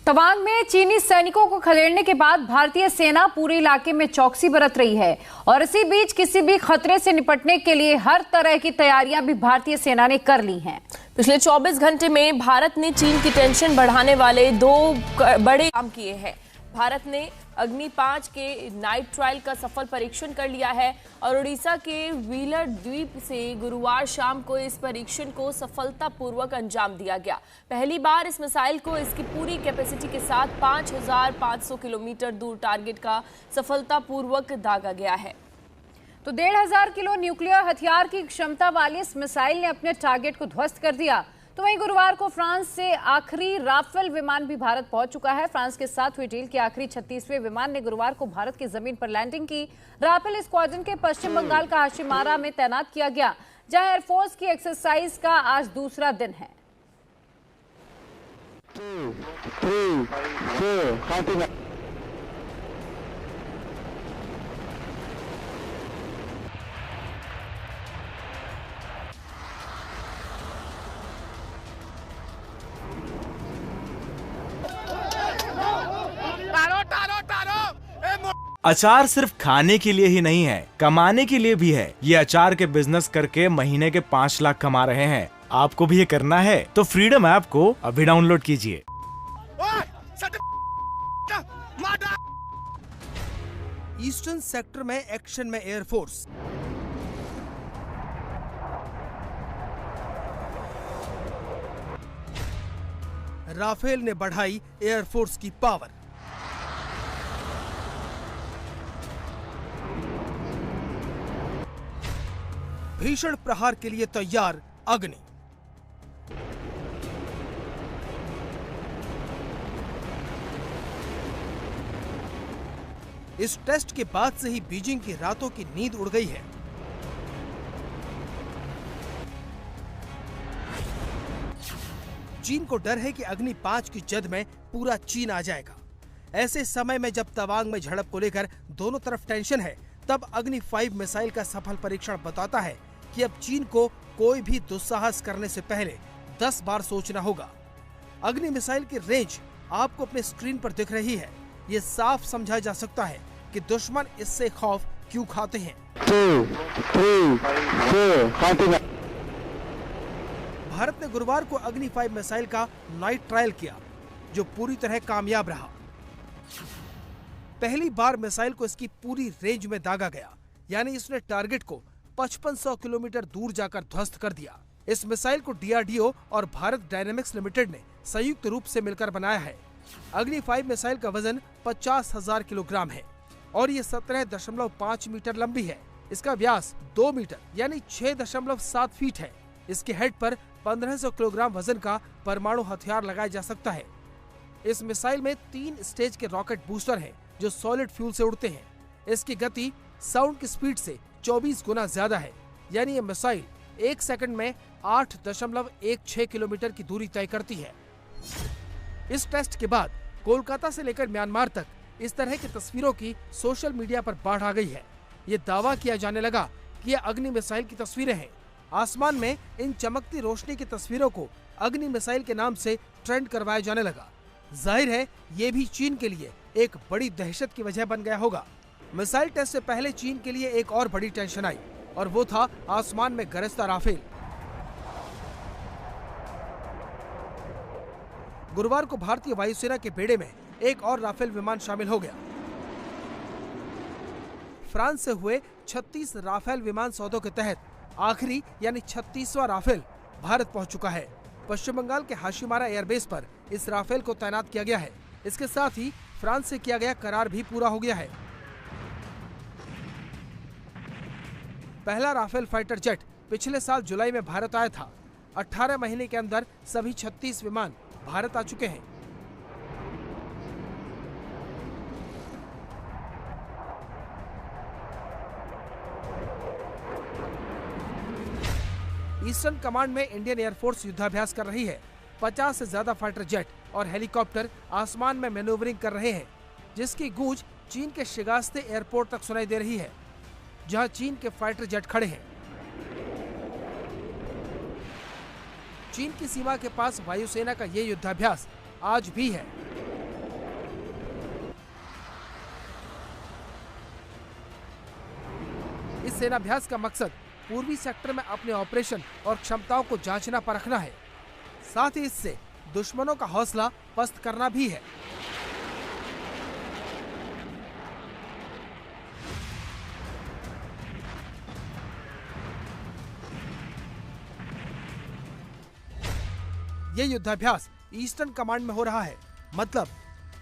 तवांग में चीनी सैनिकों को खदेड़ने के बाद भारतीय सेना पूरे इलाके में चौकसी बरत रही है और इसी बीच किसी भी खतरे से निपटने के लिए हर तरह की तैयारियां भी भारतीय सेना ने कर ली हैं। पिछले 24 घंटे में भारत ने चीन की टेंशन बढ़ाने वाले 2 बड़े काम किए हैं। भारत ने अग्नि 5 के नाइट ट्रायल का सफल परीक्षण कर लिया है और ओडिशा के व्हीलर द्वीप से गुरुवार शाम को इस परीक्षण को सफलतापूर्वक अंजाम दिया गया। पहली बार इस मिसाइल को इसकी पूरी कैपेसिटी के साथ 5500 किलोमीटर दूर टारगेट का सफलतापूर्वक दागा गया है। तो 1500 किलो न्यूक्लियर हथियार की क्षमता वाली इस मिसाइल ने अपने टारगेट को ध्वस्त कर दिया। तो वहीं गुरुवार को फ्रांस से आखिरी राफेल विमान भी भारत पहुंच चुका है। फ्रांस के साथ हुई डील के आखिरी 36वें विमान ने गुरुवार को भारत की जमीन पर लैंडिंग की। राफेल स्क्वाड्रन के पश्चिम बंगाल का हाशिमारा में तैनात किया गया, जहां एयरफोर्स की एक्सरसाइज का आज दूसरा दिन है। 2, 3, 4, अचार सिर्फ खाने के लिए ही नहीं है, कमाने के लिए भी है। ये अचार के बिजनेस करके महीने के 5 लाख कमा रहे हैं। आपको भी ये करना है तो फ्रीडम ऐप को अभी डाउनलोड कीजिए। ईस्टर्न सेक्टर में एक्शन में एयरफोर्स। राफेल ने बढ़ाई एयरफोर्स की पावर। भीषण प्रहार के लिए तैयार अग्नि। इस टेस्ट के बाद से ही बीजिंग की रातों की नींद उड़ गई है। चीन को डर है कि अग्नि 5 की जद में पूरा चीन आ जाएगा। ऐसे समय में जब तवांग में झड़प को लेकर दोनों तरफ टेंशन है, तब अग्नि 5 मिसाइल का सफल परीक्षण बताता है कि अब चीन को कोई भी दुस्साहस करने से पहले 10 बार सोचना होगा। अग्नि मिसाइल की रेंज आपको अपने स्क्रीन पर दिख रही है। ये साफ समझा जा सकता है कि दुश्मन इससे खौफ क्यों खाते हैं। 2, 3, 4, भारत ने गुरुवार को अग्नि 5 मिसाइल का नाइट ट्रायल किया, जो पूरी तरह कामयाब रहा। पहली बार मिसाइल को इसकी पूरी रेंज में दागा गया, यानी इसने टारगेट को 5500 किलोमीटर दूर जाकर ध्वस्त कर दिया। इस मिसाइल को डीआरडीओ और भारत डायनेमिक्स लिमिटेड ने संयुक्त रूप से मिलकर बनाया है। अग्नि 5 मिसाइल का वजन 50,000 किलोग्राम है और ये 17.5 मीटर लंबी है। इसका व्यास 2 मीटर यानी 6.7 फीट है। इसके हेड पर 1500 किलोग्राम वजन का परमाणु हथियार लगाया जा सकता है। इस मिसाइल में 3 स्टेज के रॉकेट बूस्टर हैं, जो सॉलिड फ्यूल से उड़ते हैं। इसकी गति साउंड की स्पीड से 24 गुना ज्यादा है, यानी ये मिसाइल 1 सेकंड में 8.16 किलोमीटर की दूरी तय करती है। इस टेस्ट के बाद कोलकाता से लेकर म्यांमार तक इस तरह की तस्वीरों की सोशल मीडिया पर बाढ़ आ गई है। ये दावा किया जाने लगा कि ये अग्नि मिसाइल की तस्वीरें हैं। आसमान में इन चमकती रोशनी की तस्वीरों को अग्नि मिसाइल के नाम से ट्रेंड करवाया जाने लगा। जाहिर है ये भी चीन के लिए एक बड़ी दहशत की वजह बन गया होगा। मिसाइल टेस्ट से पहले चीन के लिए एक और बड़ी टेंशन आई और वो था आसमान में गरजता राफेल। गुरुवार को भारतीय वायुसेना के बेड़े में एक और राफेल विमान शामिल हो गया। फ्रांस से हुए 36 राफेल विमान सौदों के तहत आखिरी यानी 36वां राफेल भारत पहुंच चुका है। पश्चिम बंगाल के हाशिमारा एयरबेस पर इस राफेल को तैनात किया गया है। इसके साथ ही फ्रांस से किया गया करार भी पूरा हो गया है। पहला राफेल फाइटर जेट पिछले साल जुलाई में भारत आया था। 18 महीने के अंदर सभी 36 विमान भारत आ चुके हैं। ईस्टर्न कमांड में इंडियन एयरफोर्स युद्धाभ्यास कर रही है। 50 से ज्यादा फाइटर जेट और हेलीकॉप्टर आसमान में मैन्यूवरिंग कर रहे हैं, जिसकी गूंज चीन के शिगास्ते एयरपोर्ट तक सुनाई दे रही है, जहां चीन के फाइटर जेट खड़े हैं। चीन की सीमा के पास वायुसेना का ये युद्धाभ्यास आज भी है। इस सेनाभ्यास का मकसद पूर्वी सेक्टर में अपने ऑपरेशन और क्षमताओं को जांचना परखना है। साथ ही इससे दुश्मनों का हौसला पस्त करना भी है। ये युद्धाभ्यास ईस्टर्न कमांड में हो रहा है, मतलब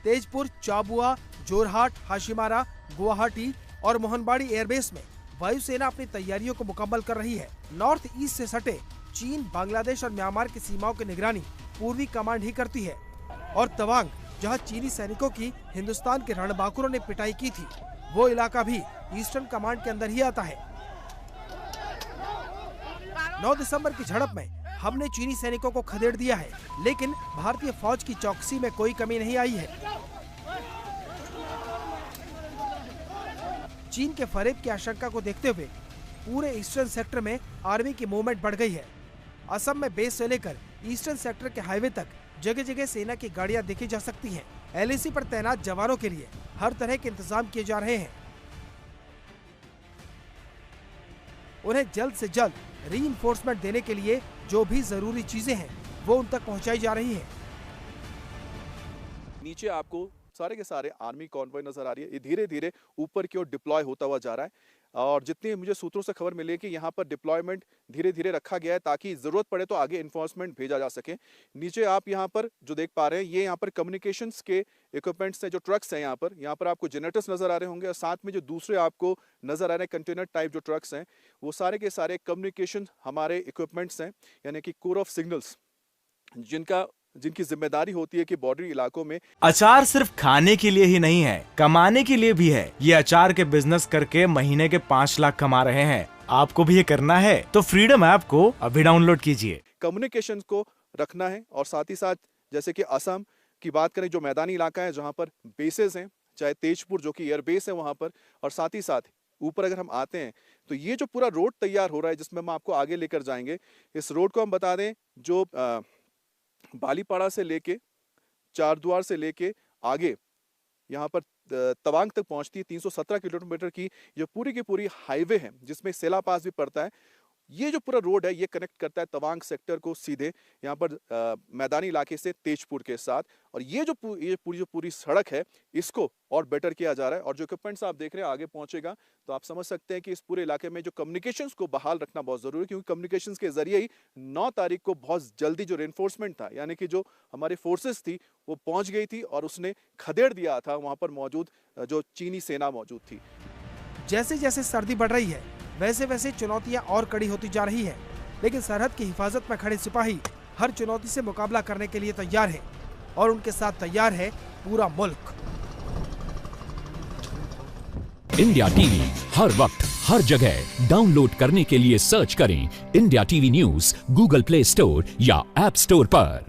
तेजपुर, चाबुआ, जोरहाट, हाशिमारा, गुवाहाटी और मोहनबाड़ी एयरबेस में वायुसेना अपनी तैयारियों को मुकम्मल कर रही है। नॉर्थ ईस्ट से सटे चीन, बांग्लादेश और म्यांमार की सीमाओं की निगरानी पूर्वी कमांड ही करती है। और तवांग, जहां चीनी सैनिकों की हिंदुस्तान के रणबांकुरों ने पिटाई की थी, वो इलाका भी ईस्टर्न कमांड के अंदर ही आता है। 9 दिसंबर की झड़प में हमने चीनी सैनिकों को खदेड़ दिया है, लेकिन भारतीय फौज की चौकसी में कोई कमी नहीं आई है। चीन के फरेब की आशंका को देखते हुए पूरे ईस्टर्न सेक्टर में आर्मी की मूवमेंट बढ़ गई है। असम में बेस से लेकर ईस्टर्न सेक्टर के हाईवे तक जगह जगह सेना की गाड़ियां देखी जा सकती हैं। एलएसी पर तैनात जवानों के लिए हर तरह के इंतजाम किए जा रहे हैं। उन्हें जल्द से जल्द रीइंफोर्समेंट देने के लिए जो भी जरूरी चीजें हैं वो उन तक पहुंचाई जा रही हैं। नीचे आपको सारे के सारे आर्मी कॉन्वॉय नजर आ रही है। ये धीरे धीरे ऊपर की ओर डिप्लॉय होता हुआ जा रहा है और जितनी मुझे सूत्रों से खबर मिली है कि यहाँ पर डिप्लॉयमेंट धीरे धीरे रखा गया है ताकि जरूरत पड़े तो आगे इन्फोर्समेंट भेजा जा सके। नीचे आप यहाँ पर जो देख पा रहे हैं, ये यहाँ पर कम्युनिकेशंस के इक्विपमेंट्स हैं, जो ट्रक्स हैं। यहाँ पर आपको जनरेटर्स नजर आ रहे होंगे और साथ में जो दूसरे आपको नजर आ रहे हैं कंटेनर टाइप जो ट्रक्स हैं, वो सारे के सारे कम्युनिकेशन हमारे इक्विपमेंट्स हैं, यानी कि कोर ऑफ सिग्नल्स, जिनकी जिम्मेदारी होती है कि बॉर्डर इलाकों में। अचार सिर्फ खाने के लिए ही नहीं है, कमाने के लिए भी है। ये अचार के बिजनेस करके महीने के 5 लाख कमा रहे हैं। आपको भी ये करना है तो फ्रीडम ऐप को अभी डाउनलोड कीजिए। कम्युनिकेशन को रखना है और साथ ही साथ जैसे कि असम की बात करें, जो मैदानी इलाका है जहाँ पर बेसेस हैं, चाहे तेजपुर जो कि एयरबेस है वहाँ पर, और साथ ही साथ ऊपर अगर हम आते हैं तो ये जो पूरा रोड तैयार हो रहा है जिसमें हम आपको आगे लेकर जाएंगे, इस रोड को हम बता दें जो बालीपाड़ा से लेके चारद्वार से लेके आगे यहाँ पर तवांग तक पहुंचती है 317 किलोमीटर की ये पूरी की पूरी हाईवे है, जिसमें सेला पास भी पड़ता है। ये जो पूरा रोड है ये कनेक्ट करता है तवांग सेक्टर को सीधे यहाँ पर मैदानी इलाके से तेजपुर के साथ। और ये पूरी सड़क है इसको और बेटर किया जा रहा है। और जो इक्विपमेंट्स आप देख रहे हैं आगे पहुंचेगा तो आप समझ सकते हैं कि इस पूरे इलाके में जो कम्युनिकेशंस को बहाल रखना बहुत जरूरी है, क्योंकि कम्युनिकेशंस के जरिए ही 9 तारीख को बहुत जल्दी जो रेनफोर्समेंट था, यानी कि जो हमारी फोर्सेस थी वो पहुंच गई थी और उसने खदेड़ दिया था वहां पर मौजूद जो चीनी सेना मौजूद थी। जैसे जैसे सर्दी बढ़ रही है वैसे वैसे चुनौतियां और कड़ी होती जा रही है, लेकिन सरहद की हिफाजत में खड़े सिपाही हर चुनौती से मुकाबला करने के लिए तैयार है और उनके साथ तैयार है पूरा मुल्क। इंडिया टीवी हर वक्त हर जगह डाउनलोड करने के लिए सर्च करें India TV news Google play store या ऐप स्टोर पर।